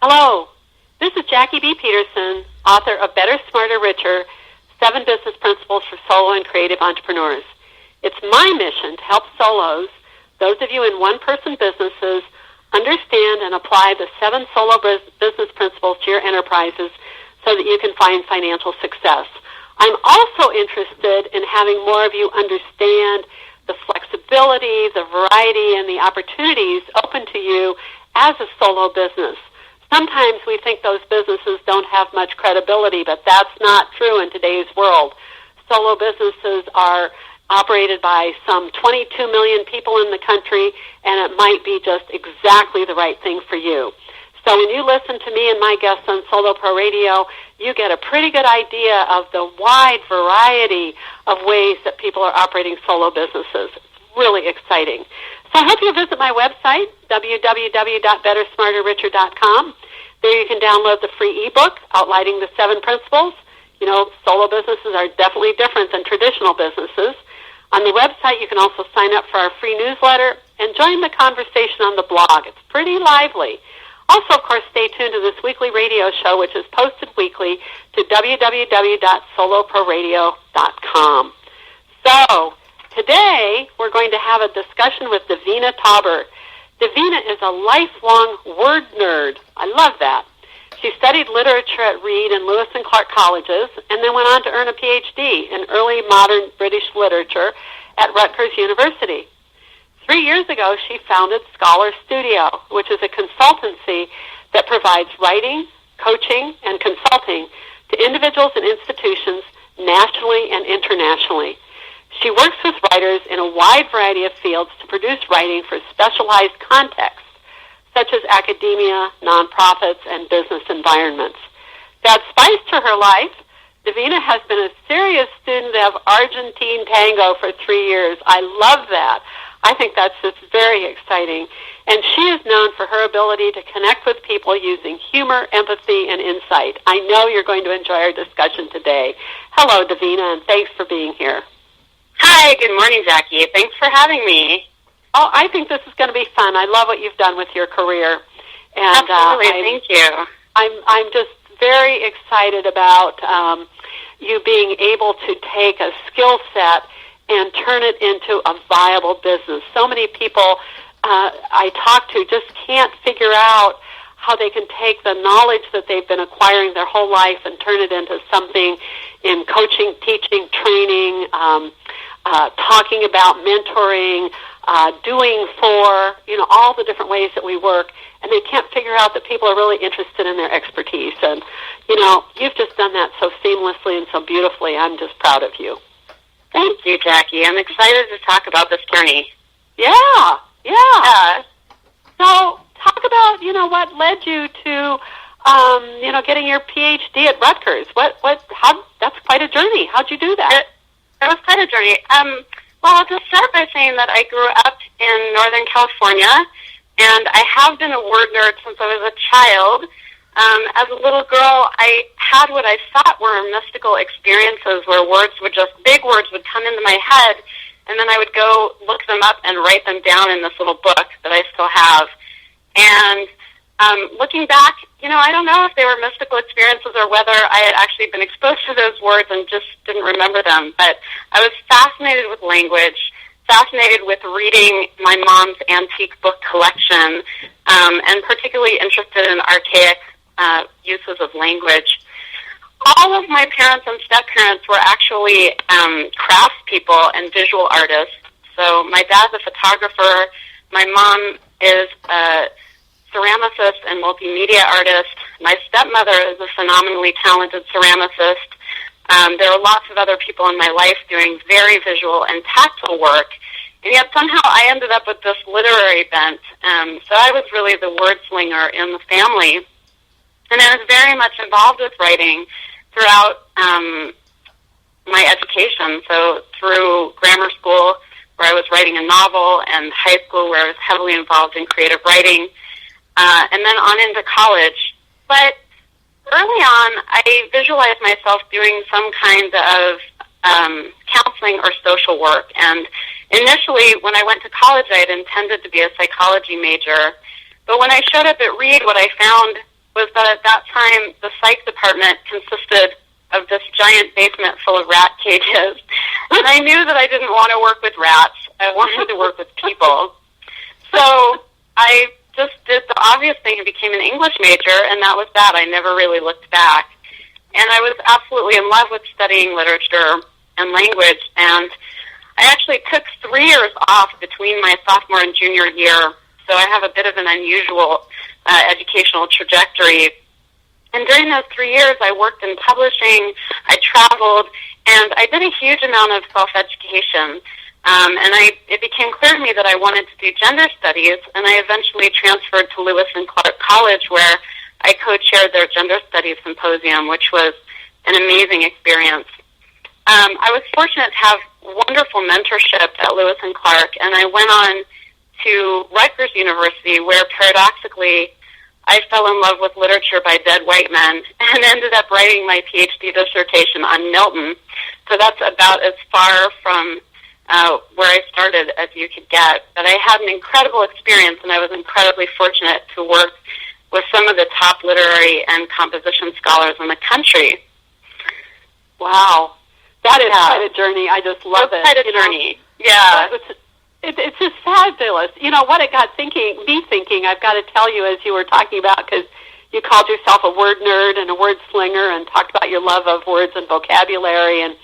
Hello, this is Jackie B. Peterson, author of Better, Smarter, Richer, 7 Business Principles for Solo and Creative Entrepreneurs. It's my mission to help solos, those of you in one-person businesses, understand and apply the 7 solo business principles to your enterprises so that you can find financial success. I'm also interested in having more of you understand the flexibility, the variety, and the opportunities open to you as a solo business. Sometimes we think those businesses don't have much credibility, but that's not true in today's world. Solo businesses are operated by some 22 million people in the country, and it might be just exactly the right thing for you. So when you listen to me and my guests on Solo Pro Radio, you get a pretty good idea of the wide variety of ways that people are operating solo businesses. It's really exciting. So I hope you visit my website, www.bettersmarterricher.com. There you can download the free ebook outlining the 7 principles. You know, solo businesses are definitely different than traditional businesses. On the website, you can also sign up for our free newsletter and join the conversation on the blog. It's pretty lively. Also, of course, stay tuned to this weekly radio show, which is posted weekly to www.soloproradio.com. So, today, we're going to have a discussion with Daveena Tauber. Daveena is a lifelong word nerd. I love that. She studied literature at Reed and Lewis and Clark colleges and then went on to earn a Ph.D. in early modern British literature at Rutgers University. 3 years ago, she founded ScholarStudio, which is a consultancy that provides writing, coaching, and consulting to individuals and institutions nationally and internationally. She works with writers in a wide variety of fields to produce writing for specialized contexts, such as academia, nonprofits, and business environments. To add spice to her life, Daveena has been a serious student of Argentine tango for 3 years. I love that. I think that's just very exciting. And she is known for her ability to connect with people using humor, empathy, and insight. I know you're going to enjoy our discussion today. Hello, Daveena, and thanks for being here. Hi, good morning, Jackie. Thanks for having me. Oh, I think this is going to be fun. I love what you've done with your career. And, absolutely, thank you. I'm just very excited about you being able to take a skill set and turn it into a viable business. So many people I talk to just can't figure out how they can take the knowledge that they've been acquiring their whole life and turn it into something in coaching, teaching, training, talking about mentoring, doing for, all the different ways that we work, and they can't figure out that people are really interested in their expertise. And, you've just done that so seamlessly and so beautifully. I'm just proud of you. Thank you, Jackie. I'm excited to talk about this journey. Yeah. So talk about, what led you to, getting your Ph.D. at Rutgers. That's quite a journey. How'd you do that? It was quite a journey. Well, I'll just start by saying that I grew up in Northern California, and I have been a word nerd since I was a child. As a little girl, I had what I thought were mystical experiences where big words would come into my head, and then I would go look them up and write them down in this little book that I still have. And looking back, I don't know if they were mystical experiences or whether I had actually been exposed to those words and just didn't remember them. But I was fascinated with language, fascinated with reading my mom's antique book collection, and particularly interested in archaic uses of language. All of my parents and step-parents were actually craftspeople and visual artists. So my dad's a photographer. My mom is a ceramicist and multimedia artist. My stepmother is a phenomenally talented ceramicist. There are lots of other people in my life doing very visual and tactile work, and yet somehow I ended up with this literary bent. So I was really the word slinger in the family, and I was very much involved with writing throughout my education. So through grammar school, where I was writing a novel, and high school, where I was heavily involved in creative writing, and then on into college. But early on, I visualized myself doing some kind of counseling or social work. And initially, when I went to college, I had intended to be a psychology major. But when I showed up at Reed, what I found was that at that time the psych department consisted of this giant basement full of rat cages. And I knew that I didn't want to work with rats. I wanted to work with people. So I just did the obvious thing and became an English major, and that was that. I never really looked back. And I was absolutely in love with studying literature and language, and I actually took 3 years off between my sophomore and junior year, so I have a bit of an unusual educational trajectory. And during those 3 years, I worked in publishing, I traveled, and I did a huge amount of self-education. And it became clear to me that I wanted to do gender studies, and I eventually transferred to Lewis and Clark College, where I co-chaired their gender studies symposium, which was an amazing experience. I was fortunate to have wonderful mentorship at Lewis and Clark, and I went on to Rutgers University, where paradoxically I fell in love with literature by dead white men and ended up writing my Ph.D. dissertation on Milton. So that's about as far from where I started as you could get. But I had an incredible experience, and I was incredibly fortunate to work with some of the top literary and composition scholars in the country. Wow. That is quite a journey. I just love it. Quite a journey. Yeah. It's just fabulous. You know, what it got me thinking, I've got to tell you, as you were talking about, because you called yourself a word nerd and a word slinger and talked about your love of words and vocabulary. And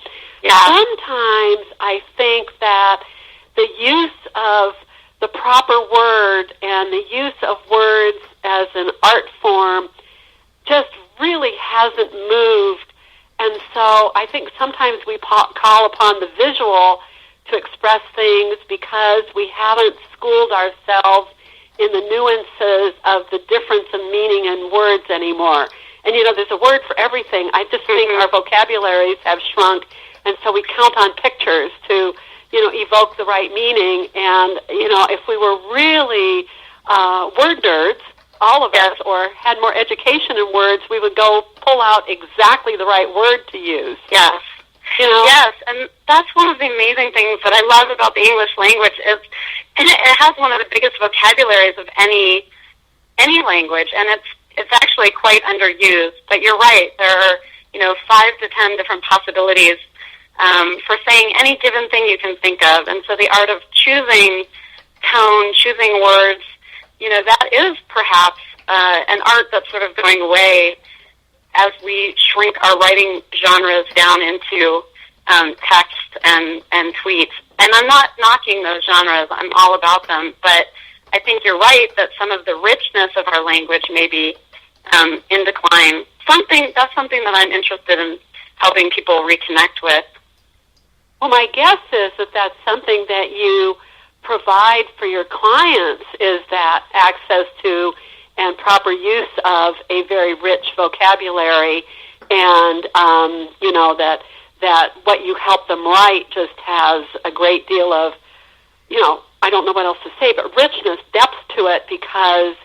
sometimes I think that the use of the proper word and the use of words as an art form just really hasn't moved. And so I think sometimes we call upon the visual to express things because we haven't schooled ourselves in the nuances of the difference in meaning in words anymore. And, you know, there's a word for everything. I just think our vocabularies have shrunk, and so we count on pictures to, you know, evoke the right meaning. And, you know, if we were really word nerds, all of us, or had more education in words, we would go pull out exactly the right word to use. Yes. You know? Yes, and that's one of the amazing things that I love about the English language is it has one of the biggest vocabularies of any language, and it's actually quite underused. But you're right, there are 5 to 10 different possibilities for saying any given thing you can think of, and so the art of choosing tone, choosing words, that is perhaps an art that's sort of going away as we shrink our writing genres down into text and tweets. And I'm not knocking those genres. I'm all about them. But I think you're right that some of the richness of our language may be in decline. That's something that I'm interested in helping people reconnect with. Well, my guess is that that's something that you provide for your clients, is that access to and proper use of a very rich vocabulary, and that what you help them write just has a great deal of, I don't know what else to say, but richness, depth to it, because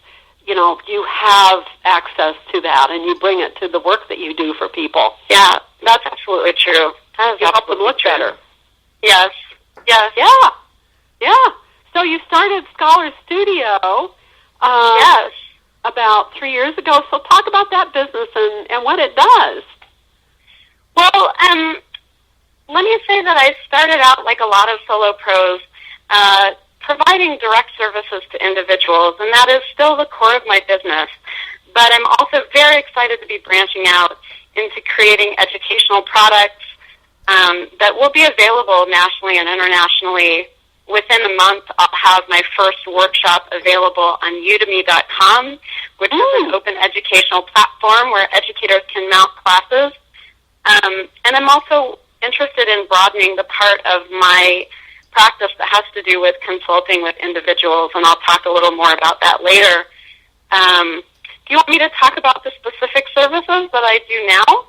you have access to that and you bring it to the work that you do for people. Yeah, that's absolutely true. You help them look better. Yes. Yes. Yeah. So you started ScholarStudio. Yes. About 3 years ago. So talk about that business and what it does. Well, let me say that I started out like a lot of solo pros, providing direct services to individuals, and that is still the core of my business. But I'm also very excited to be branching out into creating educational products that will be available nationally and internationally. Within a month, I'll have my first workshop available on udemy.com, which is an open educational platform where educators can mount classes. And I'm also interested in broadening the part of my practice that has to do with consulting with individuals, and I'll talk a little more about that later. Do you want me to talk about the specific services that I do now?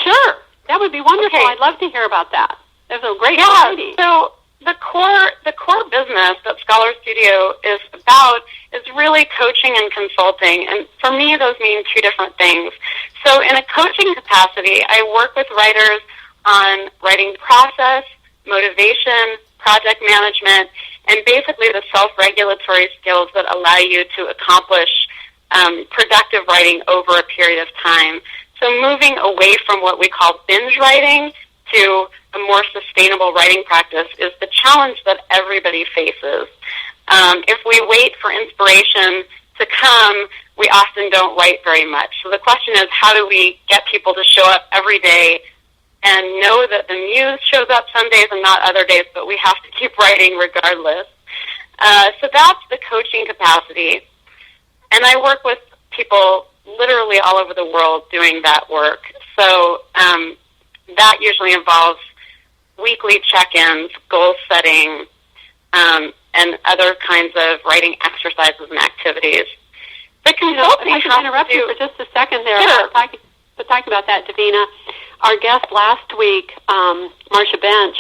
Sure. That would be wonderful. Okay. I'd love to hear about that. There's a great variety. So the core business that ScholarStudio is about is really coaching and consulting. And for me, those mean 2 different things. So in a coaching capacity, I work with writers on writing process, motivation, project management, and basically the self-regulatory skills that allow you to accomplish productive writing over a period of time. So moving away from what we call binge writing to a more sustainable writing practice is the challenge that everybody faces. If we wait for inspiration to come, we often don't write very much. So the question is, how do we get people to show up every day and know that the muse shows up some days and not other days, but we have to keep writing regardless? So that's the coaching capacity. And I work with people literally all over the world doing that work. So that usually involves weekly check-ins, goal setting, and other kinds of writing exercises and activities. The consulting I should interrupt you for just a second there. Sure. Talking about that, Daveena, our guest last week, Marcia Bench,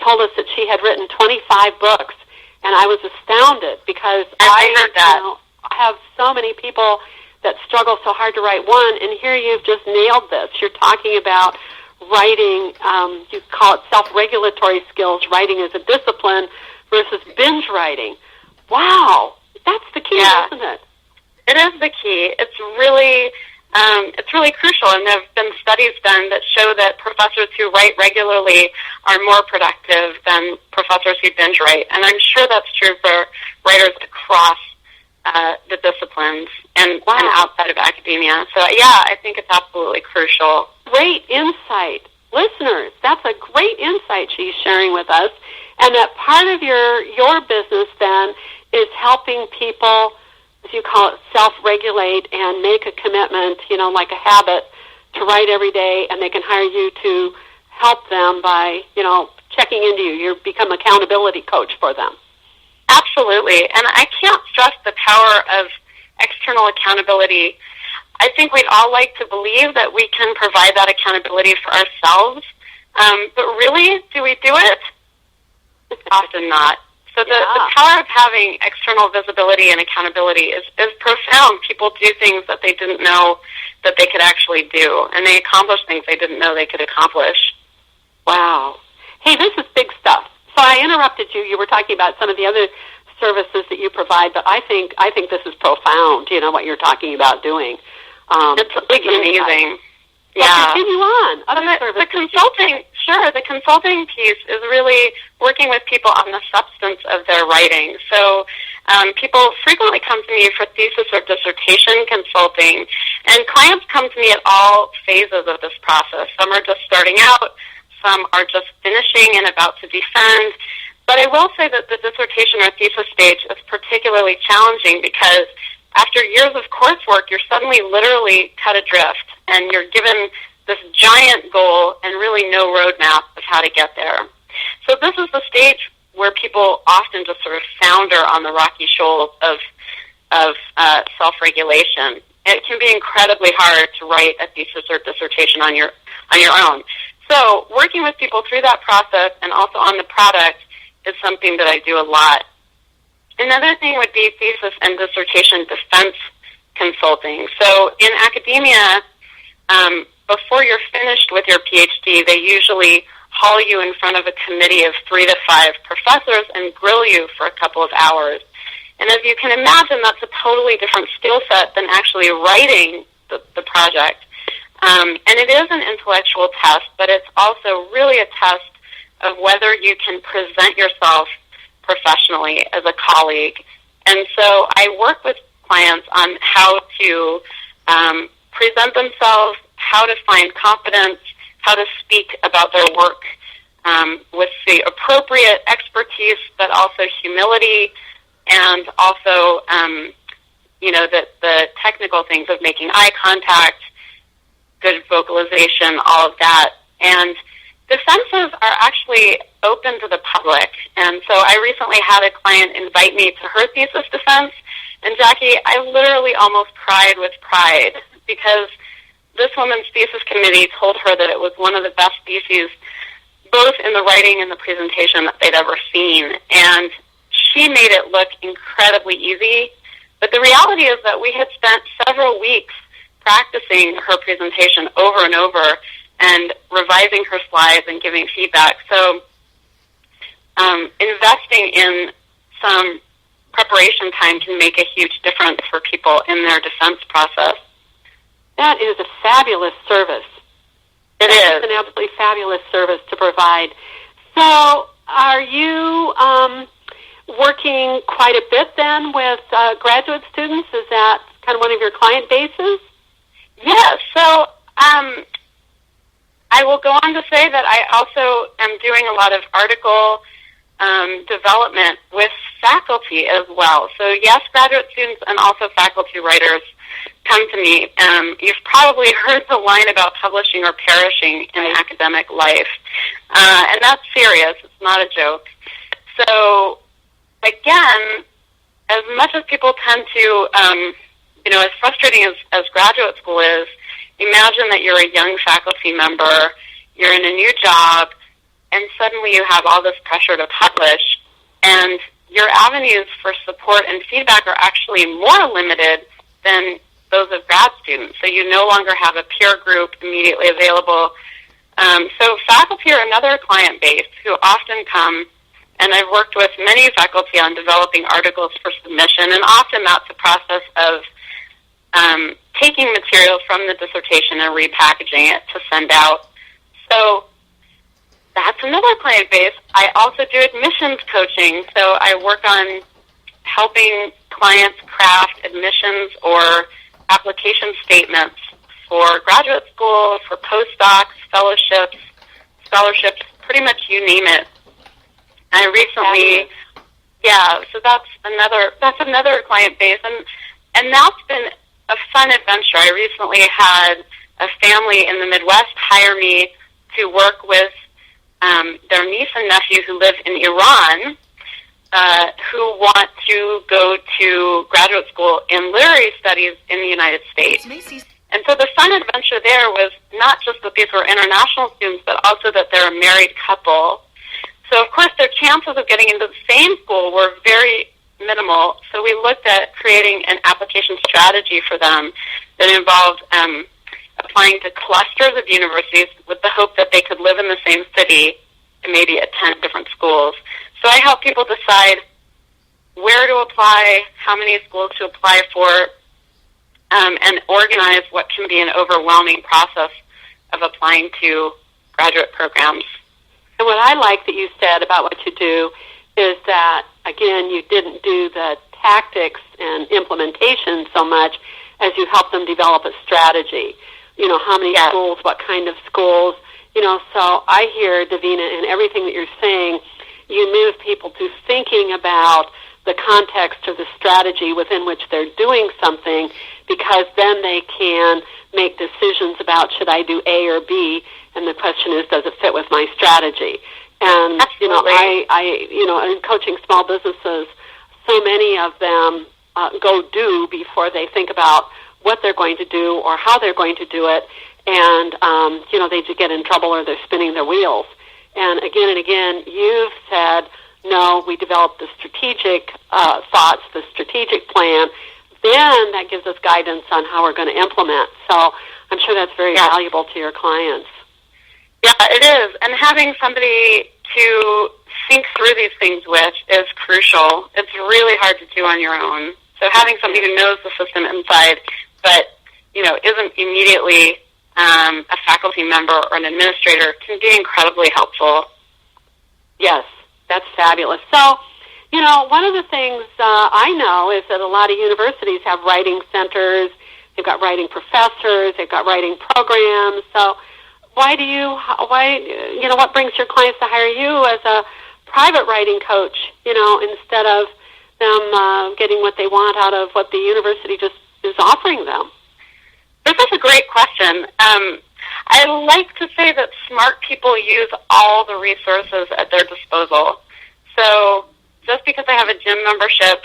told us that she had written 25 books, and I was astounded because I heard that. I have so many people that struggle so hard to write one, and here you've just nailed this. You're talking about writing, you call it self-regulatory skills, writing as a discipline versus binge writing. Wow, that's the key, isn't it? It is the key. It's really crucial, and there have been studies done that show that professors who write regularly are more productive than professors who binge write. And I'm sure that's true for writers across the disciplines and outside of academia. So, yeah, I think it's absolutely crucial. Great insight. Listeners, that's a great insight she's sharing with us. And that part of your business, then, is helping people, as you call it, self-regulate and make a commitment, like a habit, to write every day, and they can hire you to help them by, checking into you. You become accountability coach for them. Absolutely. And I can't stress the power of external accountability. I think we'd all like to believe that we can provide that accountability for ourselves. But really, do we do it? Often not. So the power of having external visibility and accountability is profound. People do things that they didn't know that they could actually do, and they accomplish things they didn't know they could accomplish. Wow. Hey, this is big stuff. So I interrupted you. You were talking about some of the other services that you provide, but I think this is profound, what you're talking about doing. It's amazing. Yeah. Well, continue on. The consulting piece is really working with people on the substance of their writing. So people frequently come to me for thesis or dissertation consulting, and clients come to me at all phases of this process. Some are just starting out, some are just finishing and about to defend. But I will say that the dissertation or thesis stage is particularly challenging because after years of coursework, you're suddenly literally cut adrift, and you're given this giant goal and really no roadmap of how to get there. So this is the stage where people often just sort of founder on the rocky shoal of self-regulation. It can be incredibly hard to write a thesis or dissertation on your own. So working with people through that process and also on the product is something that I do a lot. Another thing would be thesis and dissertation defense consulting. So in academia, before you're finished with your Ph.D., they usually haul you in front of a committee of 3 to 5 professors and grill you for a couple of hours. And as you can imagine, that's a totally different skill set than actually writing the project. And it is an intellectual test, but it's also really a test of whether you can present yourself professionally as a colleague. And so I work with clients on how to present themselves, how to find confidence, how to speak about their work with the appropriate expertise, but also humility, and also, the technical things of making eye contact, good vocalization, all of that. And defenses are actually open to the public. And so I recently had a client invite me to her thesis defense, and Jackie, I literally almost cried with pride because this woman's thesis committee told her that it was one of the best theses, both in the writing and the presentation, that they'd ever seen. And she made it look incredibly easy. But the reality is that we had spent several weeks practicing her presentation over and over and revising her slides and giving feedback. So investing in some preparation time can make a huge difference for people in their defense process. That is a fabulous service. It is. It's an absolutely fabulous service to provide. So are you working quite a bit then with graduate students? Is that kind of one of your client bases? Yes. So I will go on to say that I also am doing a lot of article development with faculty as well. So yes, graduate students and also faculty writers come to me. You've probably heard the line about publishing or perishing in academic life. And that's serious. It's not a joke. So again, as much as people tend to, as frustrating as graduate school is, imagine that you're a young faculty member, you're in a new job, and suddenly you have all this pressure to publish, and your avenues for support and feedback are actually more limited than those of grad students. So you no longer have a peer group immediately available. So faculty are another client base who often come, and I've worked with many faculty on developing articles for submission, and often that's a process of taking material from the dissertation and repackaging it to send out. So that's another client base. I also do admissions coaching, so I work on helping clients craft admissions or application statements for graduate school, for postdocs, fellowships, scholarships, pretty much you name it. I recently, so that's another client base, and that's been a fun adventure. I recently had a family in the Midwest hire me to work with their niece and nephew who live in Iran, who want to go to graduate school in literary studies in the United States. And so the fun adventure there was not just that these were international students, but also that they're a married couple. So, of course, their chances of getting into the same school were very minimal. So we looked at creating an application strategy for them that involved applying to clusters of universities with the hope that they could live in the same city and maybe attend different schools. So I help people decide where to apply, how many schools to apply for, and organize what can be an overwhelming process of applying to graduate programs. And what I like that you said about what you do is that, again, you didn't do the tactics and implementation so much as you help them develop a strategy. You know, how many schools, what kind of schools. You know, so I hear, Daveena, in everything that you're saying, you move people to thinking about the context of the strategy within which they're doing something, because then they can make decisions about should I do A or B, and the question is, does it fit with my strategy? And, Absolutely. in coaching small businesses, so many of them go do before they think about what they're going to do or how they're going to do it, and, they just get in trouble or they're spinning their wheels. And again, you've said, no, we develop the strategic thoughts, the strategic plan, then that gives us guidance on how we're going to implement. So I'm sure that's very valuable to your clients. Yeah, it is. And having somebody to think through these things with is crucial. It's really hard to do on your own. So having somebody who knows the system inside but, isn't immediately a faculty member or an administrator can be incredibly helpful. Yes, that's fabulous. So, one of the things I know is that a lot of universities have writing centers. They've got writing professors. They've got writing programs. So what brings your clients to hire you as a private writing coach, instead of them getting what they want out of what the university just is offering them? This is a great question. I like to say that smart people use all the resources at their disposal. So just because I have a gym membership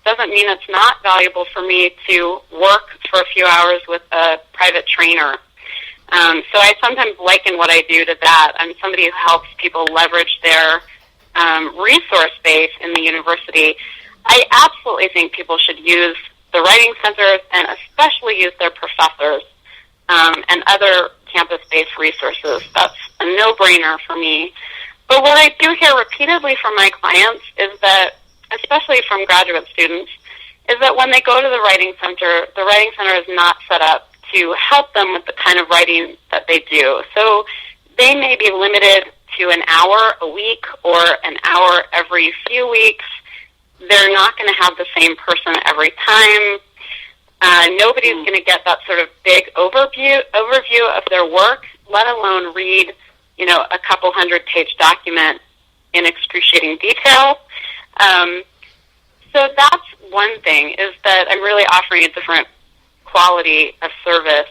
doesn't mean it's not valuable for me to work for a few hours with a private trainer. So I sometimes liken what I do to that. I'm somebody who helps people leverage their resource base in the university. I absolutely think people should use the writing centers and especially use their professors and other campus-based resources. That's a no-brainer for me. But what I do hear repeatedly from my clients is that especially from graduate students, is that when they go to the Writing Center is not set up to help them with the kind of writing that they do. So they may be limited to an hour a week or an hour every few weeks. They're not going to have the same person every time. Nobody's going to get that sort of big overview of their work, let alone read, a couple 100-page document in excruciating detail. So that's one thing, is that I'm really offering a different quality of service.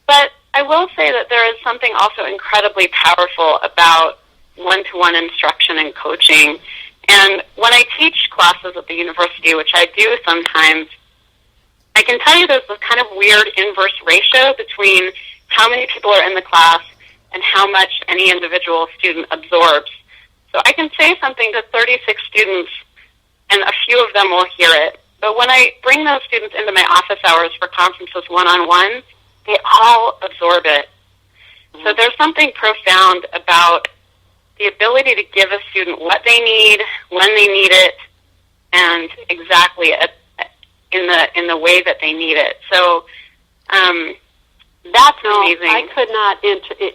But I will say that there is something also incredibly powerful about one-to-one instruction and coaching. And when I teach classes at the university, which I do sometimes, I can tell you there's this kind of weird inverse ratio between how many people are in the class and how much any individual student absorbs. So I can say something to 36 students, and a few of them will hear it. But when I bring those students into my office hours for conferences one-on-one, they all absorb it. So there's something profound about the ability to give a student what they need, when they need it, and exactly in the way that they need it. So that's amazing. I could not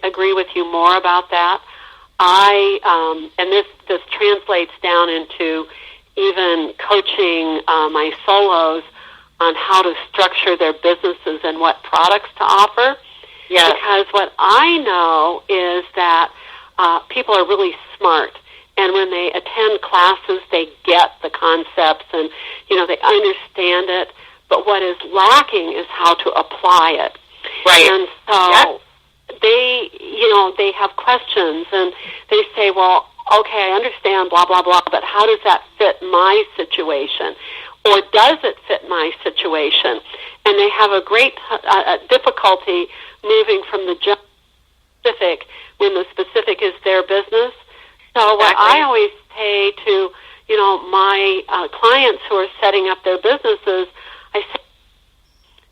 agree with you more about that. And this translates down into even coaching my solos on how to structure their businesses and what products to offer. Yes. Because what I know is that people are really smart, and when they attend classes, they get the concepts and, they understand it, but what is lacking is how to apply it. Right. And so they have questions, and they say, well, okay, I understand, blah, blah, blah, but how does that fit my situation? Or does it fit my situation? And they have a great difficulty moving from the specific when the specific is their business. So what I always say to, my clients who are setting up their businesses, I say,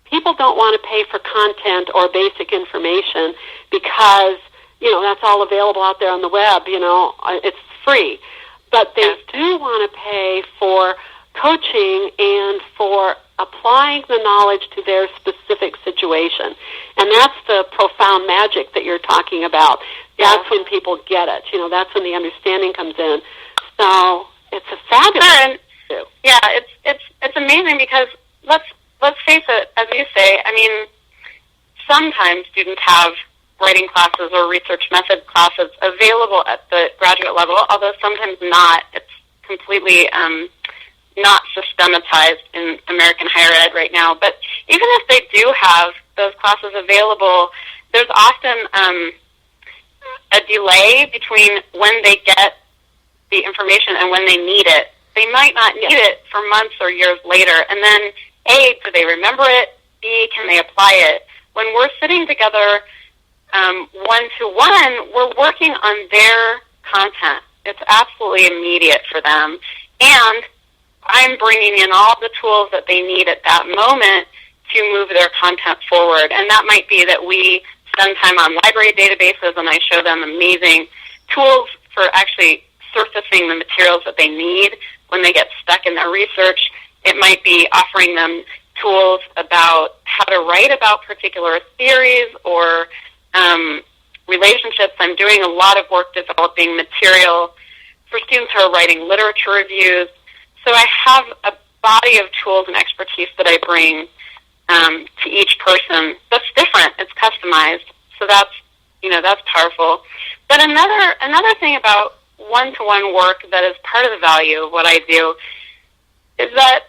people don't want to pay for content or basic information because, that's all available out there on the web, it's free. But they do want to pay for coaching and for applying the knowledge to their specific situation. And that's the profound magic that you're talking about. That's when people get it. That's when the understanding comes in. So it's a fabulous. Sure. Yeah, it's amazing because let's face it, as you say, I mean, sometimes students have writing classes or research method classes available at the graduate level, although sometimes not. It's completely not systematized in American higher ed right now. But even if they do have those classes available, there's often a delay between when they get the information and when they need it. They might not need it for months or years later. And then, A, do they remember it? B, can they apply it? When we're sitting together one-to-one, we're working on their content. It's absolutely immediate for them. And I'm bringing in all the tools that they need at that moment to move their content forward. And that might be that we spend time on library databases and I show them amazing tools for actually surfacing the materials that they need when they get stuck in their research. It might be offering them tools about how to write about particular theories or relationships. I'm doing a lot of work developing material for students who are writing literature reviews. So I have a body of tools and expertise that I bring to each person that's different. It's customized. So that's powerful. But another thing about one-to-one work that is part of the value of what I do is that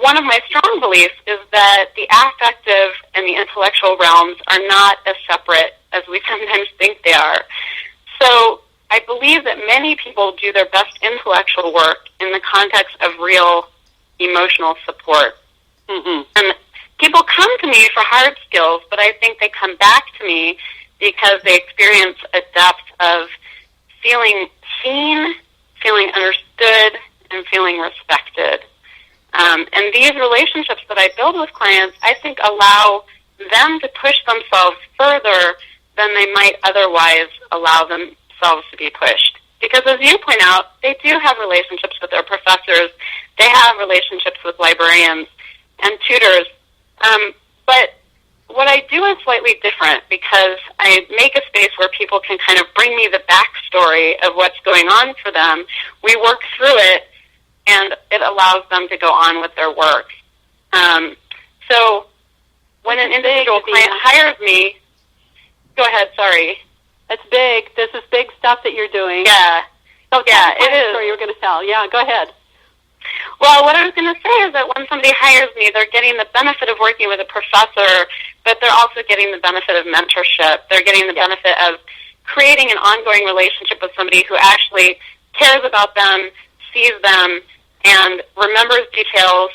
one of my strong beliefs is that the affective and the intellectual realms are not as separate as we sometimes think they are. So I believe that many people do their best intellectual work in the context of real emotional support. Mm-hmm. And people come to me for hard skills, but I think they come back to me because they experience a depth of feeling seen, feeling understood, and feeling respected. And these relationships that I build with clients, I think, allow them to push themselves further than they might otherwise allow themselves to be pushed. Because as you point out, they do have relationships with their professors. They have relationships with librarians and tutors. But what I do is slightly different because I make a space where people can kind of bring me the backstory of what's going on for them. We work through it, and it allows them to go on with their work. So when an individual client hires me, go ahead, sorry. That's big. This is big stuff that you're doing. Yeah. So yeah, it is. Story you were going to tell. Yeah, go ahead. Well, what I was going to say is that when somebody hires me, they're getting the benefit of working with a professor, but they're also getting the benefit of mentorship. They're getting the benefit of creating an ongoing relationship with somebody who actually cares about them, sees them, and remembers details,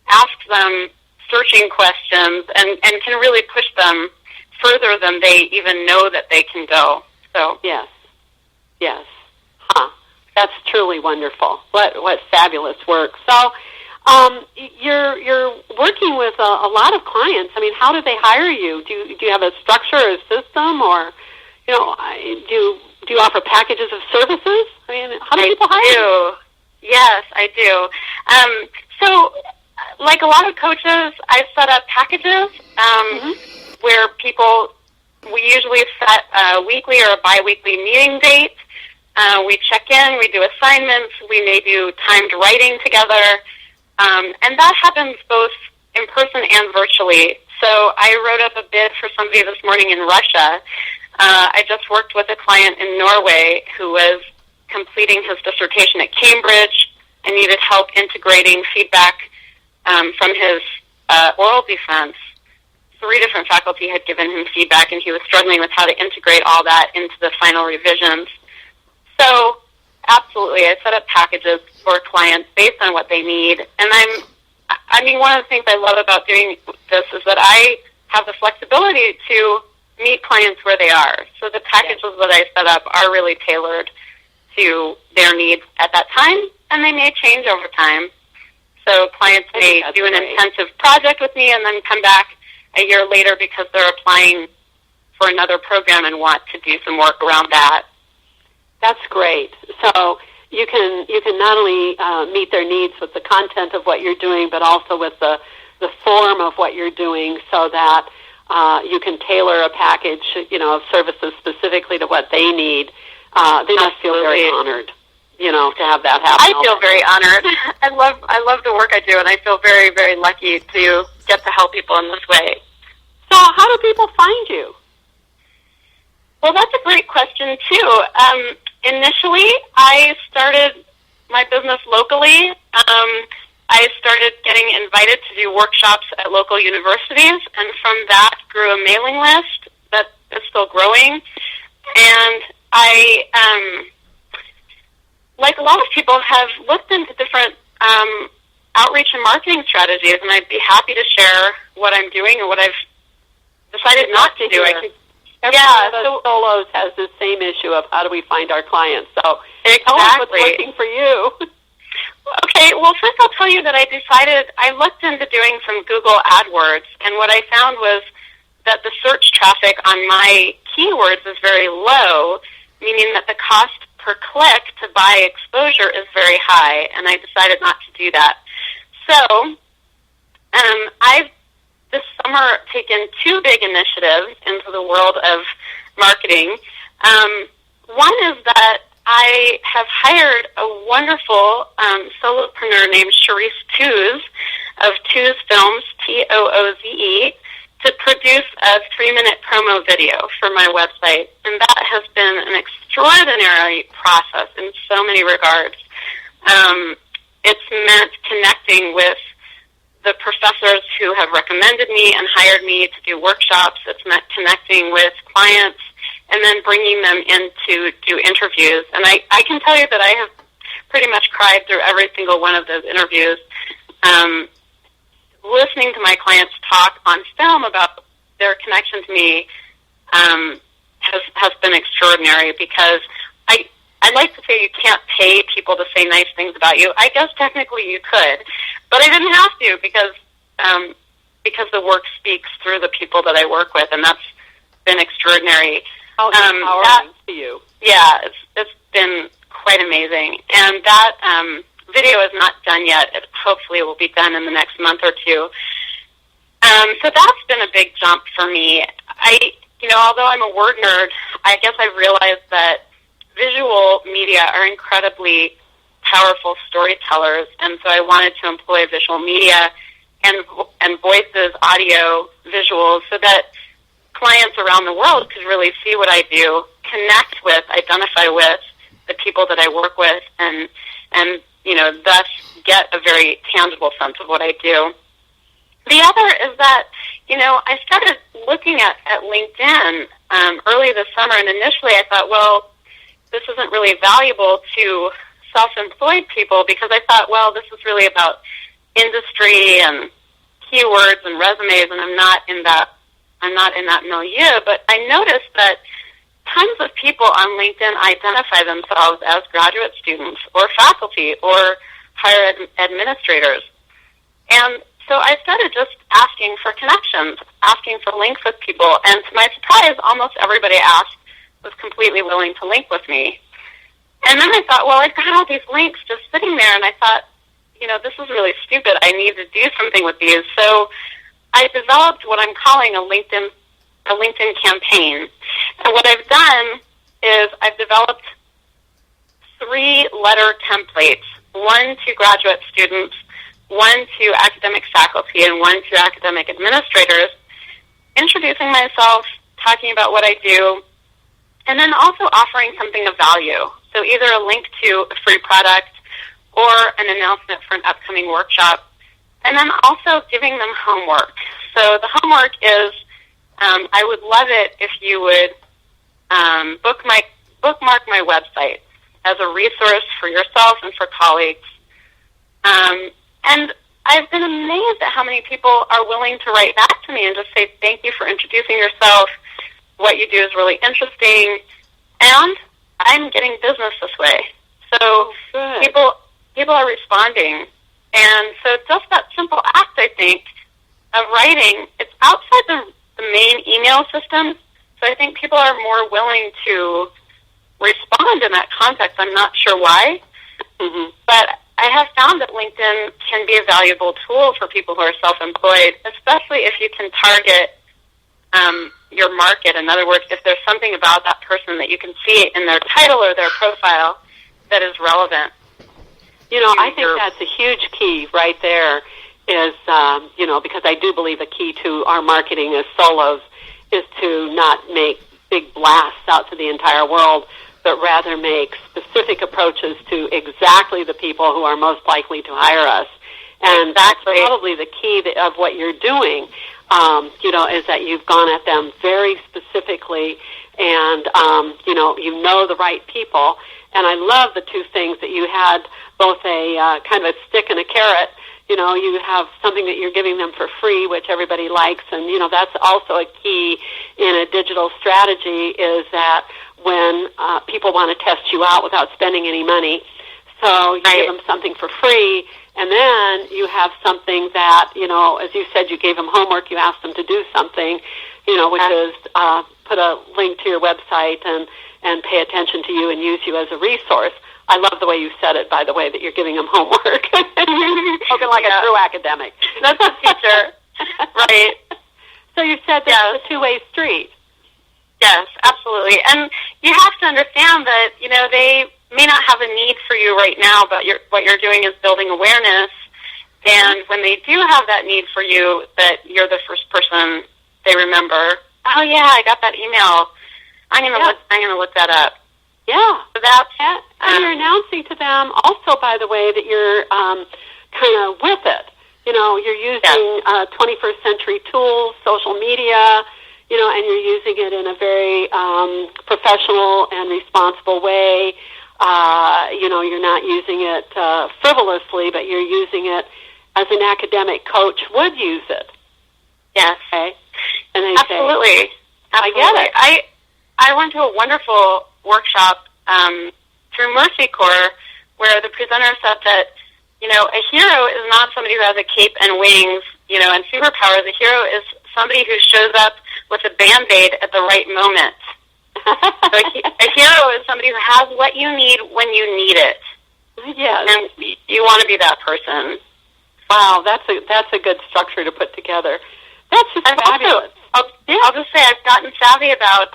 asks them searching questions, and can really push them further than they even know that they can go. So yes. That's truly wonderful. What fabulous work. So you're working with a lot of clients. I mean, how do they hire you? Do you have a structure or a system, or do you offer packages of services? I mean, how do people hire you? Yes, I do. So, like a lot of coaches, I set up packages where we usually set a weekly or a bi-weekly meeting date. We check in, we do assignments, we may do timed writing together, and that happens both in person and virtually. So I wrote up a bid for somebody this morning in Russia. I just worked with a client in Norway who was completing his dissertation at Cambridge and needed help integrating feedback from his oral defense. 3 different faculty had given him feedback, and he was struggling with how to integrate all that into the final revisions. So, absolutely, I set up packages for clients based on what they need. And one of the things I love about doing this is that I have the flexibility to meet clients where they are. So the packages that I set up are really tailored to their needs at that time, and they may change over time. So clients may do an intensive project with me and then come back a year later because they're applying for another program and want to do some work around that. That's great. So you can not only meet their needs with the content of what you're doing, but also with the form of what you're doing, so that you can tailor a package, of services specifically to what they need. They must feel very honored, to have that happen. I feel very honored. I love the work I do, and I feel very, very lucky to get to help people in this way. So how do people find you? Well, that's a great question, too. Initially, I started my business locally. I started getting invited to do workshops at local universities, and from that grew a mailing list that is still growing. And I, like a lot of people, have looked into different outreach and marketing strategies, and I'd be happy to share what I'm doing or what I've decided not to do. Every one of those solos has the same issue of how do we find our clients. So tell us what's working for you. Okay, well, first I'll tell you that I looked into doing some Google AdWords, and what I found was that the search traffic on my keywords is very low, meaning that the cost per click to buy exposure is very high, and I decided not to do that. So I've this summer taken 2 big initiatives into the world of marketing. One is that I have hired a wonderful solopreneur named Charisse Tooze of Tooze Films, Tooze, to produce a 3-minute promo video for my website. And that has been an extraordinary process in so many regards. It's meant connecting with the professors who have recommended me and hired me to do workshops. It's meant connecting with clients and then bringing them in to do interviews. And I can tell you that I have pretty much cried through every single one of those interviews. Listening to my clients talk on film about their connection to me has been extraordinary, because I like to say you can't pay people to say nice things about you. I guess technically you could, but I didn't have to because the work speaks through the people that I work with, and that's been extraordinary. How empowering to you. Yeah, it's been quite amazing. And that video is not done yet. It hopefully will be done in the next month or two. So that's been a big jump for me. Although I'm a word nerd, I guess I've realized that visual media are incredibly powerful storytellers, and so I wanted to employ visual media and voices, audio, visuals, so that clients around the world could really see what I do, connect with, identify with the people that I work with, and thus get a very tangible sense of what I do. The other is that, I started looking at LinkedIn early this summer, and initially I thought, well, this isn't really valuable to self-employed people, because I thought, well, this is really about industry and keywords and resumes, and I'm not in that milieu. But I noticed that tons of people on LinkedIn identify themselves as graduate students or faculty or higher administrators. And so I started just asking for connections, asking for links with people, and to my surprise, almost everybody asked was completely willing to link with me. And then I thought, well, I've got all these links just sitting there, and I thought, this is really stupid. I need to do something with these. So I developed what I'm calling a LinkedIn campaign. And what I've done is I've developed 3-letter templates, one to graduate students, one to academic faculty, and one to academic administrators, introducing myself, talking about what I do, and then also offering something of value. So either a link to a free product or an announcement for an upcoming workshop, and then also giving them homework. So the homework is, I would love it if you would bookmark my website as a resource for yourself and for colleagues. And I've been amazed at how many people are willing to write back to me and just say, thank you for introducing yourself. What you do is really interesting. And I'm getting business this way. So people are responding. And so just that simple act, I think, of writing, it's outside the main email system. So I think people are more willing to respond in that context. I'm not sure why. Mm-hmm. But I have found that LinkedIn can be a valuable tool for people who are self-employed, especially if you can target your market. In other words, if there's something about that person that you can see in their title or their profile that is relevant. I think that's a huge key right there is, because I do believe a key to our marketing as solos is to not make big blasts out to the entire world, but rather make specific approaches to exactly the people who are most likely to hire us. And that's probably the key of what you're doing, is that you've gone at them very specifically and, you know the right people. And I love the two things that you had, both a kind of a stick and a carrot. You have something that you're giving them for free, which everybody likes, and, that's also a key in a digital strategy is that when people want to test you out without spending any money. So you give them something for free, and then you have something that, as you said, you gave them homework, you asked them to do something, which is put a link to your website and pay attention to you and use you as a resource. I love the way you said it, by the way, that you're giving them homework. Spoken like a true academic. That's a teacher. Right. So you said this is a two-way street. Yes, absolutely. And you have to understand that, they may not have a need for you right now, but what you're doing is building awareness. And when they do have that need for you, that you're the first person they remember. Oh, yeah, I got that email. I'm gonna look that up. Yeah. So that's and you're announcing to them also, by the way, that you're kind of with it. You're using 21st century tools, social media, and you're using it in a very professional and responsible way. You're not using it frivolously, but you're using it as an academic coach would use it. Yes. Okay. And they Absolutely. I get it. I went to a wonderful workshop through Mercy Corps where the presenter said that, a hero is not somebody who has a cape and wings, and superpowers. A hero is somebody who shows up with a Band-Aid at the right moment. So a hero is somebody who has what you need when you need it. Yes. And you want to be that person. Wow, that's a good structure to put together. That's just fabulous. I'll just say I've gotten savvy about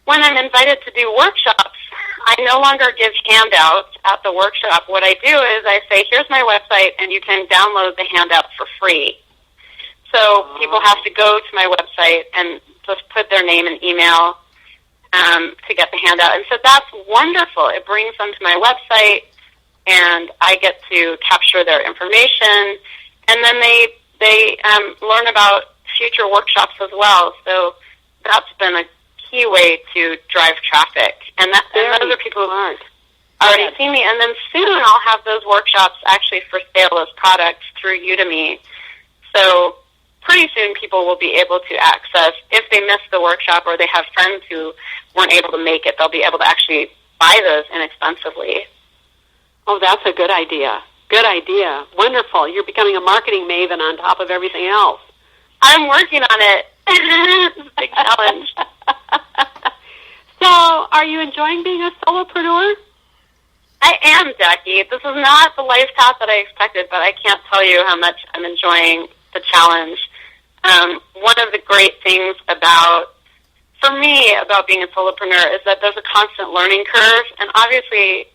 when I'm invited to do workshops, I no longer give handouts at the workshop. What I do is I say, here's my website, and you can download the handout for free. So people have to go to my website and just put their name and email to get the handout. And so that's wonderful. It brings them to my website, and I get to capture their information. And then they learn about future workshops as well. So that's been a key way to drive traffic. And those are people who aren't already seen me. And then soon I'll have those workshops actually for sale as products through Udemy. So pretty soon people will be able to access, if they miss the workshop or they have friends who weren't able to make it, they'll be able to actually buy those inexpensively. Oh, that's a good idea. Good idea. Wonderful. You're becoming a marketing maven on top of everything else. I'm working on it. It's a big challenge. So, are you enjoying being a solopreneur? I am, Jackie. This is not the life path that I expected, but I can't tell you how much I'm enjoying the challenge. One of the great things for me, about being a solopreneur is that there's a constant learning curve. And obviously,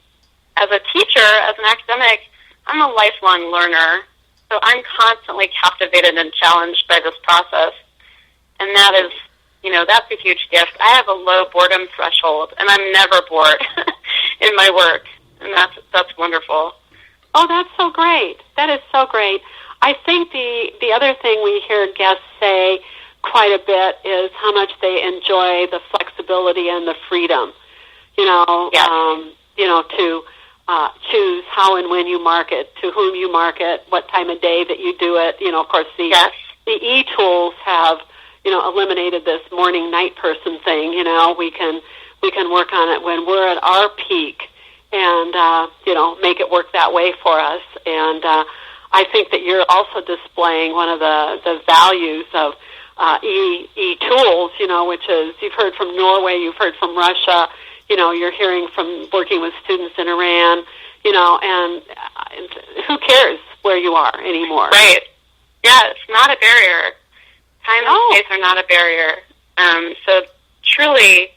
as a teacher, as an academic, I'm a lifelong learner. So I'm constantly captivated and challenged by this process. And that is, that's a huge gift. I have a low boredom threshold, and I'm never bored in my work. And that's wonderful. Oh, that's so great. That is so great. I think the other thing we hear guests say quite a bit is how much they enjoy the flexibility and the freedom, to choose how and when you market, to whom you market, what time of day that you do it. Of course, the e-tools have, eliminated this morning-night person thing. We can work on it when we're at our peak and, make it work that way for us. And I think that you're also displaying one of the values of e-tools, which is, you've heard from Norway, you've heard from Russia, you're hearing from working with students in Iran, and who cares where you are anymore? Right. Yeah, it's not a barrier. Time and space are not a barrier. So truly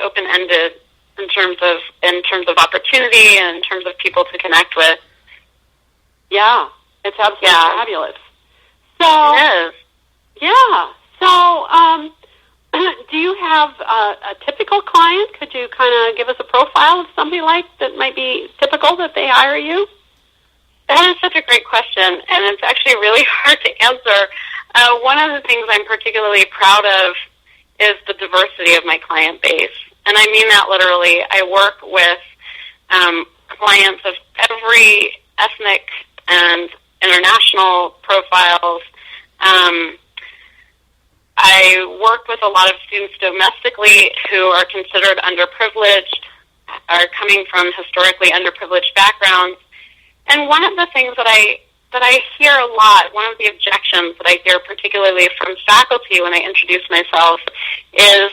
open-ended in terms of opportunity and in terms of people to connect with. Yeah, it's absolutely fabulous. So, it is. Yeah. So, do you have a typical client? Could you kind of give us a profile of somebody that might be typical that they hire you? That is such a great question, and it's actually really hard to answer. One of the things I'm particularly proud of is the diversity of my client base. And I mean that literally. I work with clients of every ethnic and international profiles. I work with a lot of students domestically who are considered underprivileged, are coming from historically underprivileged backgrounds. And one of the things that I hear a lot, one of the objections that I hear particularly from faculty when I introduce myself is,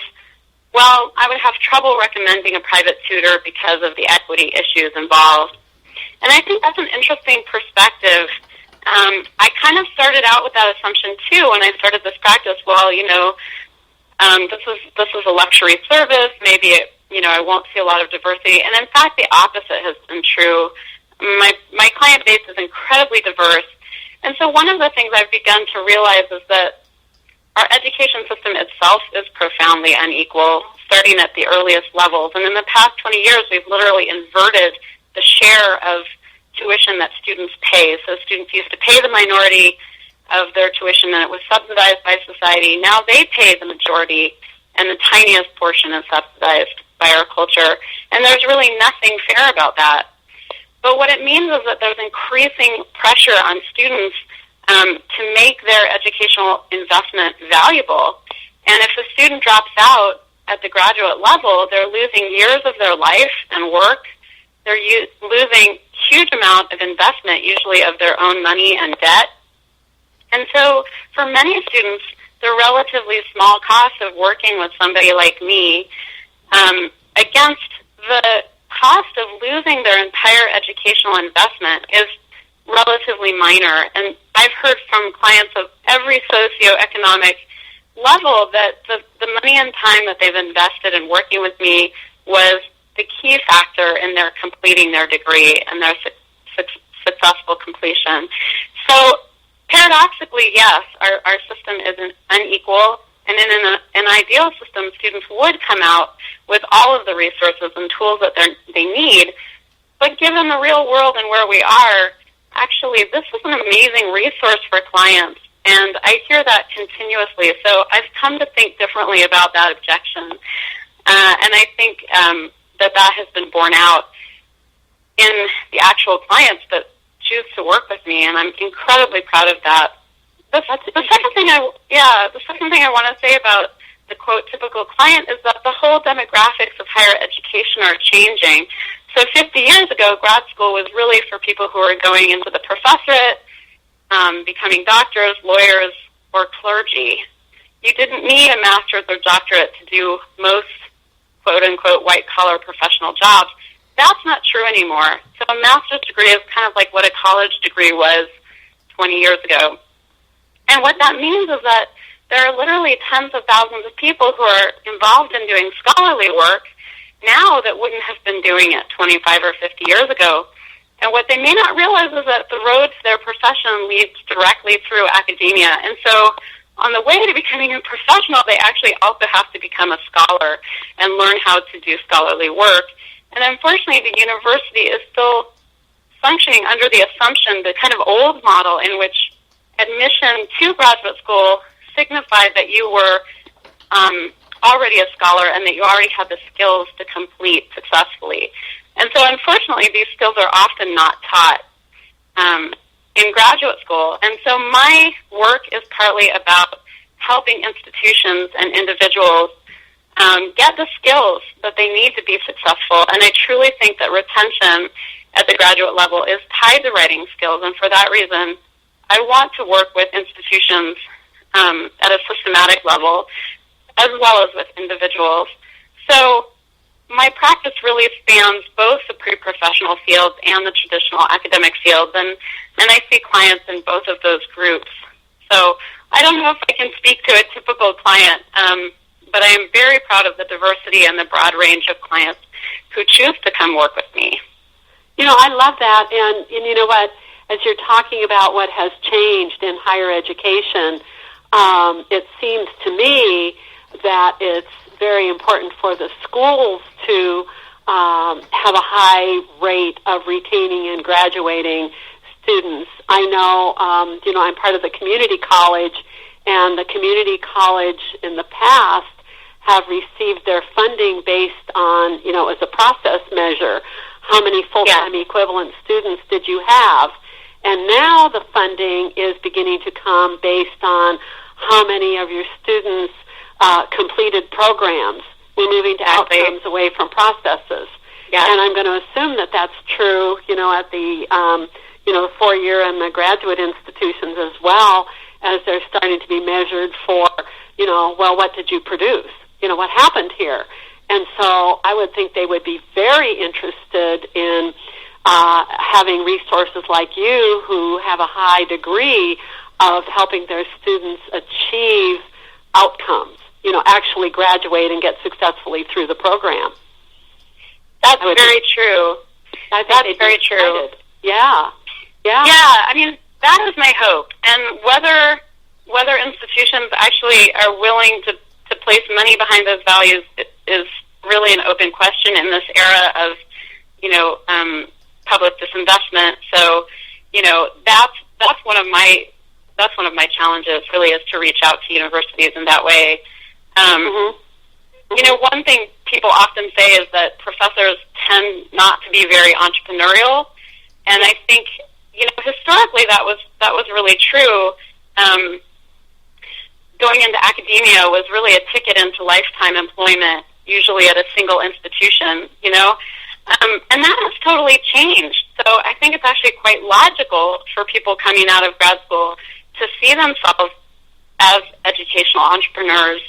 well, I would have trouble recommending a private tutor because of the equity issues involved. And I think that's an interesting perspective. I kind of started out with that assumption too when I started this practice. Well, this is a luxury service. Maybe I won't see a lot of diversity. And in fact, the opposite has been true. My client base is incredibly diverse. And so one of the things I've begun to realize is that our education system itself is profoundly unequal, starting at the earliest levels. And in the past 20 years, we've literally inverted the share of tuition that students pay. So students used to pay the minority of their tuition, and it was subsidized by society. Now they pay the majority, and the tiniest portion is subsidized by our culture. And there's really nothing fair about that. But what it means is that there's increasing pressure on students to make their educational investment valuable. And if a student drops out at the graduate level, they're losing years of their life and work. They're losing huge amount of investment, usually of their own money and debt. And so for many students, the relatively small cost of working with somebody like me against the cost of losing their entire educational investment is relatively minor. And I've heard from clients of every socioeconomic level that the money and time that they've invested in working with me was the key factor in their completing their degree and their successful completion. So paradoxically, yes, our system is unequal, and in an ideal system, students would come out with all of the resources and tools that they need. But given the real world and where we are, actually, this is an amazing resource for clients, and I hear that continuously. So I've come to think differently about that objection, and I think that has been borne out in the actual clients that choose to work with me, and I'm incredibly proud of that. The second thing I want to say about the quote typical client is that the whole demographics of higher education are changing. So 50 years ago, grad school was really for people who were going into the professorate, becoming doctors, lawyers, or clergy. You didn't need a master's or doctorate to do most quote-unquote white-collar professional jobs. That's not true anymore. So a master's degree is kind of like what a college degree was 20 years ago. And what that means is that there are literally tens of thousands of people who are involved in doing scholarly work now that wouldn't have been doing it 25 or 50 years ago. And what they may not realize is that the road to their profession leads directly through academia. And so on the way to becoming a professional, they actually also have to become a scholar and learn how to do scholarly work. And unfortunately, the university is still functioning under the assumption, the kind of old model in which admission to graduate school signified that you were already a scholar and that you already had the skills to complete successfully. And so unfortunately, these skills are often not taught in graduate school. And so my work is partly about helping institutions and individuals get the skills that they need to be successful. And I truly think that retention at the graduate level is tied to writing skills. And for that reason, I want to work with institutions at a systematic level as well as with individuals. So my practice really spans both the pre-professional fields and the traditional academic fields, and I see clients in both of those groups. So I don't know if I can speak to a typical client, but I am very proud of the diversity and the broad range of clients who choose to come work with me. You know, I love that, and you know what, as you're talking about what has changed in higher education, it seems to me that it's very important for the schools to have a high rate of retaining and graduating students. I know, I'm part of the community college, and the community college in the past have received their funding based on, as a process measure, how many full-time equivalent students did you have? And now the funding is beginning to come based on how many of your students completed programs. We're moving to outcomes away from processes. Yes. And I'm going to assume that that's true, at the, the 4-year and the graduate institutions as well, as they're starting to be measured for, what did you produce? What happened here? And so I would think they would be very interested in having resources like you who have a high degree of helping their students achieve outcomes, actually graduate and get successfully through the program. That's very true. That's very true. Yeah. Yeah. Yeah, I mean, that is my hope. And whether institutions actually are willing to place money behind those values is really an open question in this era of, public disinvestment. So, that's one of my challenges really, is to reach out to universities in that way. One thing people often say is that professors tend not to be very entrepreneurial, and I think, historically that was really true. Going into academia was really a ticket into lifetime employment, usually at a single institution, and that has totally changed. So I think it's actually quite logical for people coming out of grad school to see themselves as educational entrepreneurs.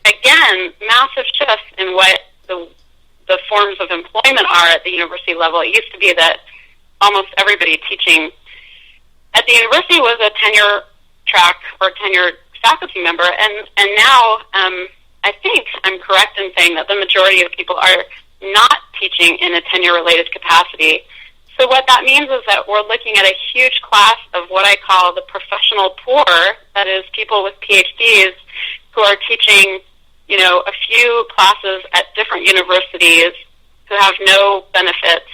Again, massive shifts in what the forms of employment are at the university level. It used to be that almost everybody teaching at the university was a tenure track or tenured faculty member, and now I think I'm correct in saying that the majority of people are not teaching in a tenure-related capacity. So what that means is that we're looking at a huge class of what I call the professional poor, that is people with Ph.D.s who are teaching, a few classes at different universities, who have no benefits,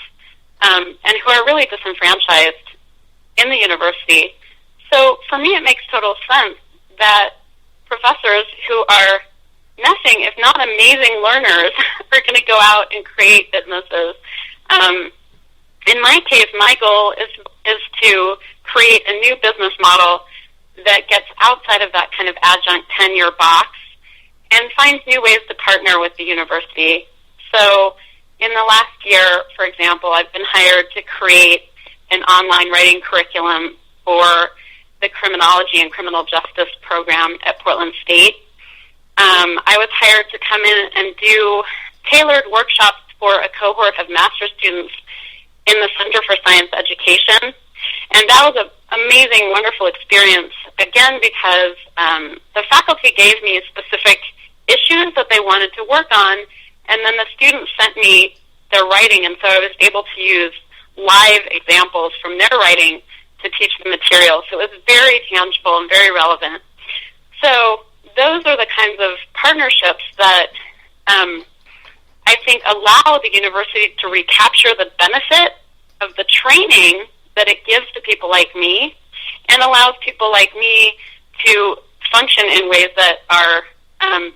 and who are really disenfranchised in the university. So for me, it makes total sense that professors who are nothing if not amazing learners are going to go out and create businesses. In my case, my goal is to create a new business model that gets outside of that kind of adjunct tenure box and finds new ways to partner with the university. So in the last year, for example, I've been hired to create an online writing curriculum for the criminology and criminal justice program at Portland State. I was hired to come in and do tailored workshops for a cohort of master's students in the Center for Science Education. And that was an amazing, wonderful experience, again, because the faculty gave me specific issues that they wanted to work on, and then the students sent me their writing, and so I was able to use live examples from their writing to teach the material. So it was very tangible and very relevant. So those are the kinds of partnerships that I think allow the university to recapture the benefit of the training that it gives to people like me, and allows people like me to function in ways that are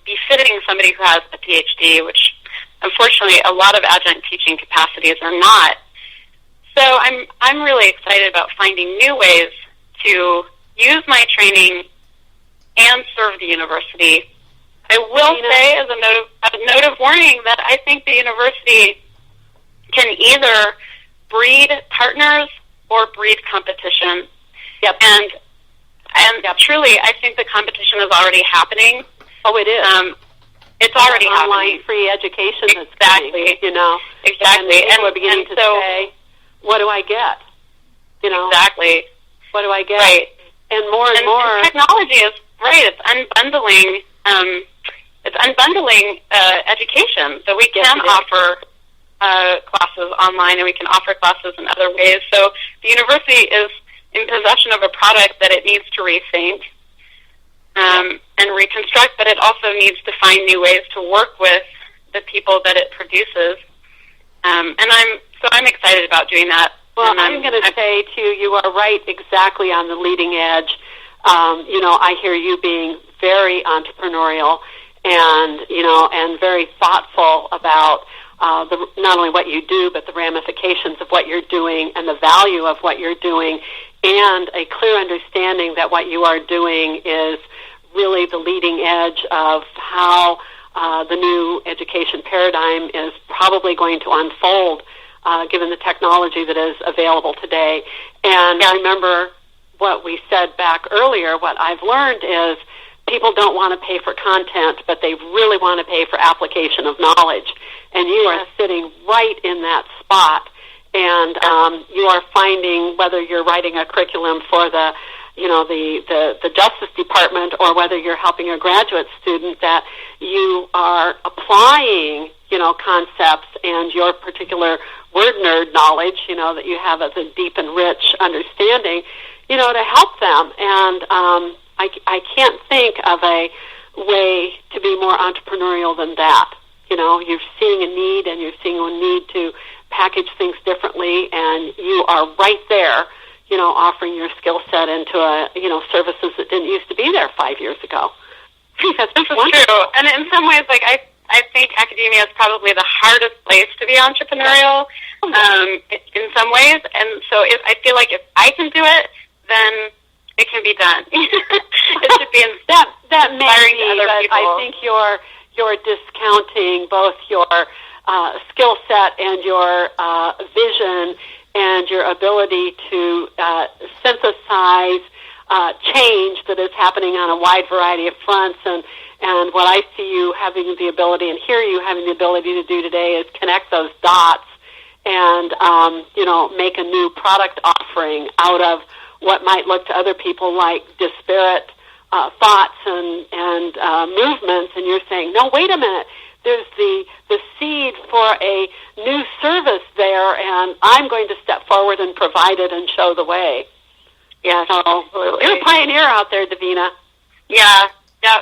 befitting somebody who has a Ph.D., which unfortunately a lot of adjunct teaching capacities are not. So I'm really excited about finding new ways to use my training and serve the university. I will say, as a note of warning, that I think the university can either breed partners or breed competition. Yep. And truly, I think the competition is already happening. Oh, it is. It's already online happening. free education. Exactly. That's coming, Exactly. And people are beginning to say, what do I get? Exactly. What do I get? Right. And more. And technology is right. It's unbundling. Education. So we can offer classes online, and we can offer classes in other ways. So the university is in possession of a product that it needs to rethink and reconstruct, but it also needs to find new ways to work with the people that it produces. And I'm excited about doing that. Well, I'm going to say, too, you are right exactly on the leading edge. I hear you being very entrepreneurial and very thoughtful about not only what you do, but the ramifications of what you're doing and the value of what you're doing, and a clear understanding that what you are doing is really the leading edge of how the new education paradigm is probably going to unfold, given the technology that is available today. And remember what we said back earlier, what I've learned is people don't want to pay for content, but they really want to pay for application of knowledge. And you are sitting right in that spot. And you are finding, whether you're writing a curriculum for the Justice Department, or whether you're helping a graduate student, that you are applying, concepts and your particular word nerd knowledge, that you have as a deep and rich understanding, to help them. And I can't think of a way to be more entrepreneurial than that. You're seeing a need, and you're seeing a need to package things differently, and you are right there, offering your skill set into services that didn't used to be there 5 years ago. This is true. And in some ways, I think academia is probably the hardest place to be entrepreneurial in some ways. And so I feel like if I can do it, then it can be done. It should be that may inspiring be, to other but people. I think you're discounting both your skill set and your vision and your ability to synthesize change that is happening on a wide variety of fronts, and what I see you having the ability and hear you having the ability to do today is connect those dots and, make a new product offering out of what might look to other people like disparate thoughts and movements, and you're saying, no, wait a minute, there's the seed for a new service there, and I'm going to step forward and provide it and show the way. Yeah, so absolutely. You're a pioneer out there, Daveena. Yeah, yeah.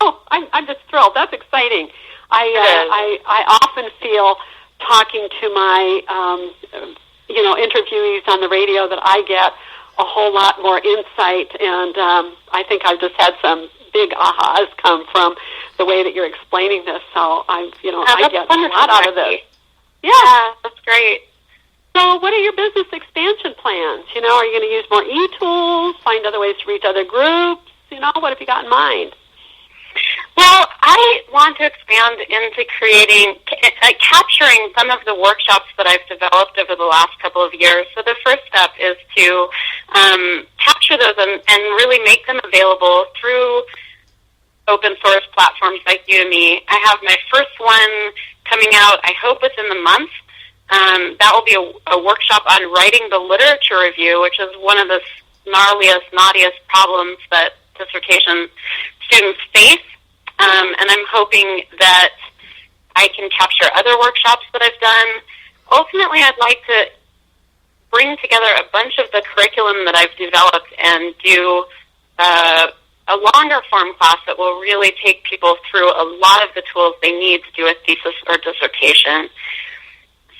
Oh, I'm just thrilled. That's exciting. I often feel talking to my interviewees on the radio that I get a whole lot more insight, and I think I've just had some big ahas come from the way that you're explaining this. So I get a lot out of this. Yeah, that's great. So what are your business expansion plans? Are you going to use more e-tools, find other ways to reach other groups? What have you got in mind? Well, I want to expand into capturing some of the workshops that I've developed over the last couple of years. So the first step is to capture those and really make them available through open source platforms like Udemy. I have my first one coming out, I hope, within the month. That will be a workshop on writing the literature review, which is one of the gnarliest, knottiest problems that dissertation students face. And I'm hoping that I can capture other workshops that I've done. Ultimately, I'd like to bring together a bunch of the curriculum that I've developed and do a longer form class that will really take people through a lot of the tools they need to do a thesis or dissertation.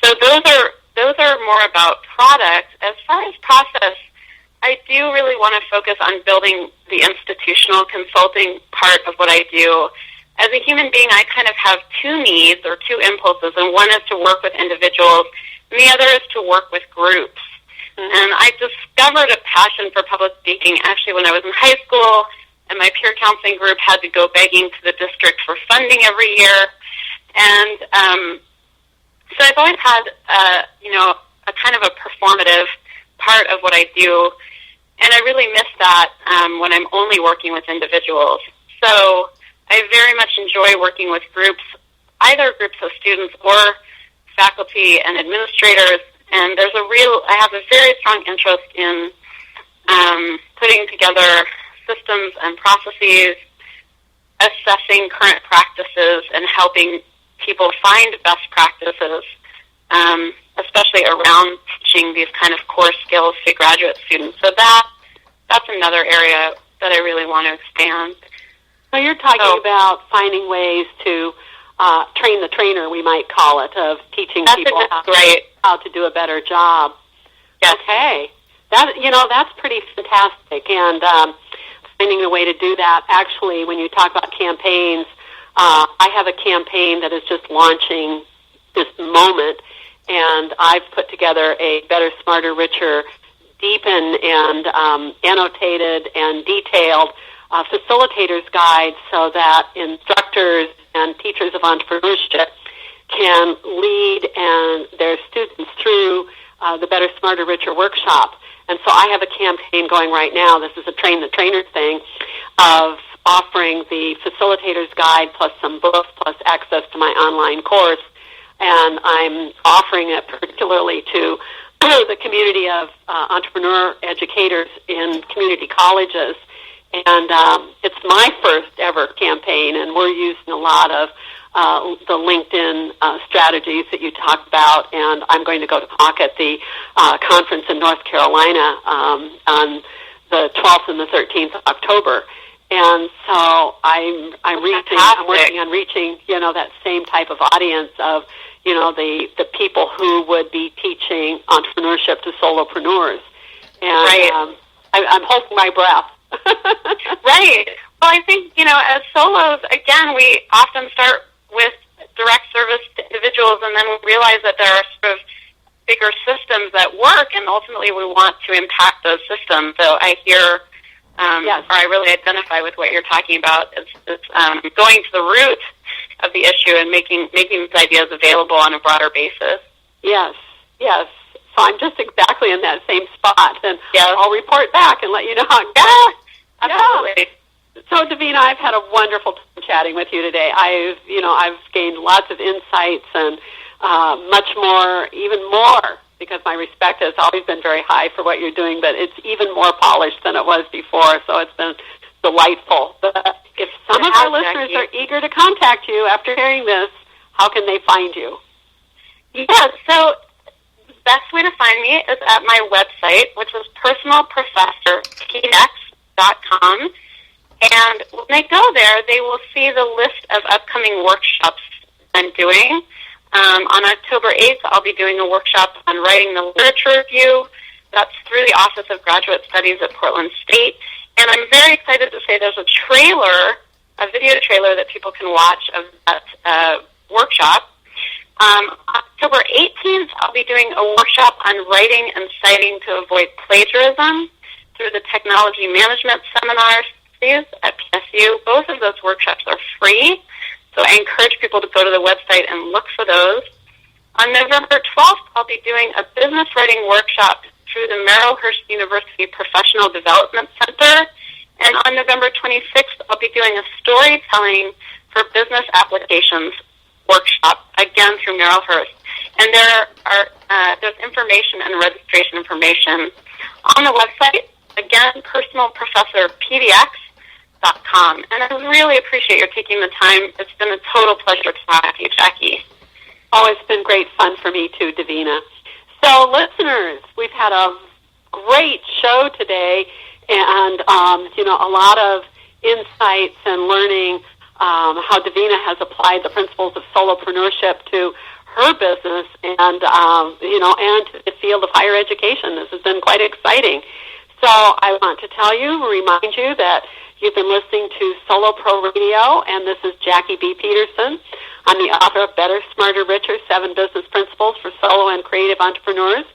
So those are more about product. As far as process, I do really want to focus on building the institutional consulting part of what I do. As a human being, I kind of have two needs or two impulses, and one is to work with individuals, and the other is to work with groups. Mm-hmm. And I discovered a passion for public speaking actually when I was in high school, and my peer counseling group had to go begging to the district for funding every year. And so I've always had, a kind of a performative part of what I do, and I really miss that when I'm only working with individuals. So I very much enjoy working with groups, either groups of students or faculty and administrators, and I have a very strong interest in putting together systems and processes, assessing current practices, and helping people find best practices, especially around teaching these kind of core skills to graduate students. So that's another area that I really want to expand. So you're talking about finding ways to train the trainer, we might call it, of teaching people how to do a better job. Yes. Okay. That's pretty fantastic. And finding a way to do that, actually, when you talk about campaigns, I have a campaign that is just launching this moment, and I've put together a Better, Smarter, Richer, deepened and annotated and detailed facilitators guide so that instructors and teachers of entrepreneurship can lead and their students through the Better, Smarter, Richer workshop. And so I have a campaign going right now. This is a Train the Trainer thing of offering the facilitator's guide plus some books plus access to my online course. And I'm offering it particularly to the community of entrepreneur educators in community colleges. And it's my first ever campaign, and we're using a lot of the LinkedIn strategies that you talked about, and I'm going to go to talk at the conference in North Carolina on the 12th and the 13th of October. And so I'm working on reaching, that same type of audience of, the people who would be teaching entrepreneurship to solopreneurs. And I'm holding my breath. Right. Well, I think, as solos, again, we often start with direct service to individuals, and then we realize that there are sort of bigger systems that work, and ultimately we want to impact those systems. So I hear, or I really identify with what you're talking about. It's going to the root of the issue and making these ideas available on a broader basis. Yes. So I'm just exactly in that same spot, and Yeah. I'll report back and let you know how it Yeah, goes. absolutely. So, Daveena, I've had a wonderful time chatting with you today. I've gained lots of insights and much more, even more, because my respect has always been very high for what you're doing, but it's even more polished than it was before, so it's been delightful. But if some of our listeners are eager to contact you after hearing this, how can they find you? Yeah, so the best way to find me is at my website, which is personalprofessorpdx.com. And when they go there, they will see the list of upcoming workshops I'm doing. On October 8th, I'll be doing a workshop on writing the literature review. That's through the Office of Graduate Studies at Portland State. And I'm very excited to say there's a video trailer that people can watch of that workshop. October 18th, I'll be doing a workshop on writing and citing to avoid plagiarism through the Technology Management Seminar series at PSU. Both of those workshops are free, so I encourage people to go to the website and look for those. On November 12th, I'll be doing a business writing workshop through the Merrillhurst University Professional Development Center. And on November 26th, I'll be doing a storytelling for business applications workshop, again through Merrillhurst. And there's information and registration information on the website, again, personalprofessorpdx.com. And I really appreciate your taking the time. It's been a total pleasure to talk to you, Jackie. Oh, it's been great fun for me too, Daveena. So, listeners, we've had a great show today, and a lot of insights and learning how Daveena has applied the principles of solopreneurship to her business and to the field of higher education. This has been quite exciting. So I want to remind you that you've been listening to Solo Pro Radio, and this is Jackie B. Peterson. I'm the author of Better, Smarter, Richer, 7 Business Principles for Solo and Creative Entrepreneurs,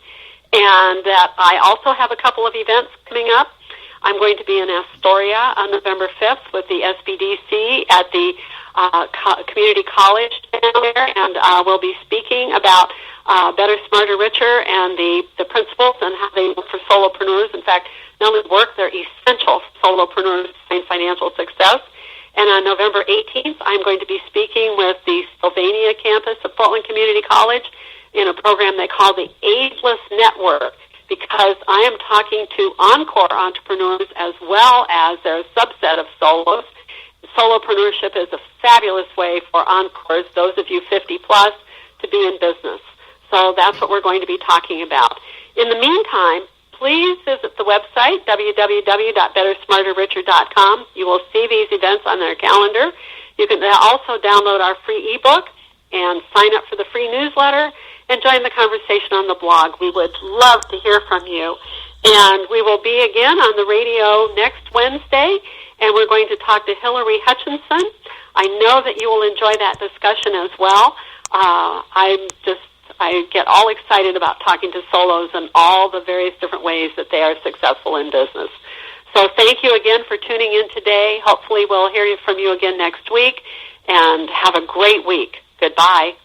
and that I also have a couple of events coming up. I'm going to be in Astoria on November 5th with the SBDC at the community college down there, and we'll be speaking about Better, Smarter, Richer and the principles and how they work for solopreneurs. In fact, not only work, they're essential for solopreneurs to find financial success. And on November 18th, I'm going to be speaking with the Sylvania campus of Portland Community College in a program they call the Ageless Network, because I am talking to encore entrepreneurs as well as their subset of solos. Solopreneurship is a fabulous way for encores, those of you 50-plus, to be in business. So that's what we're going to be talking about. In the meantime, please visit the website, www.bettersmarterricher.com. You will see these events on their calendar. You can also download our free ebook and sign up for the free newsletter and join the conversation on the blog. We would love to hear from you. And we will be again on the radio next Wednesday, and we're going to talk to Hillary Hutchinson. I know that you will enjoy that discussion as well. I get all excited about talking to solos and all the various different ways that they are successful in business. So thank you again for tuning in today. Hopefully we'll hear from you again next week, and have a great week. Goodbye.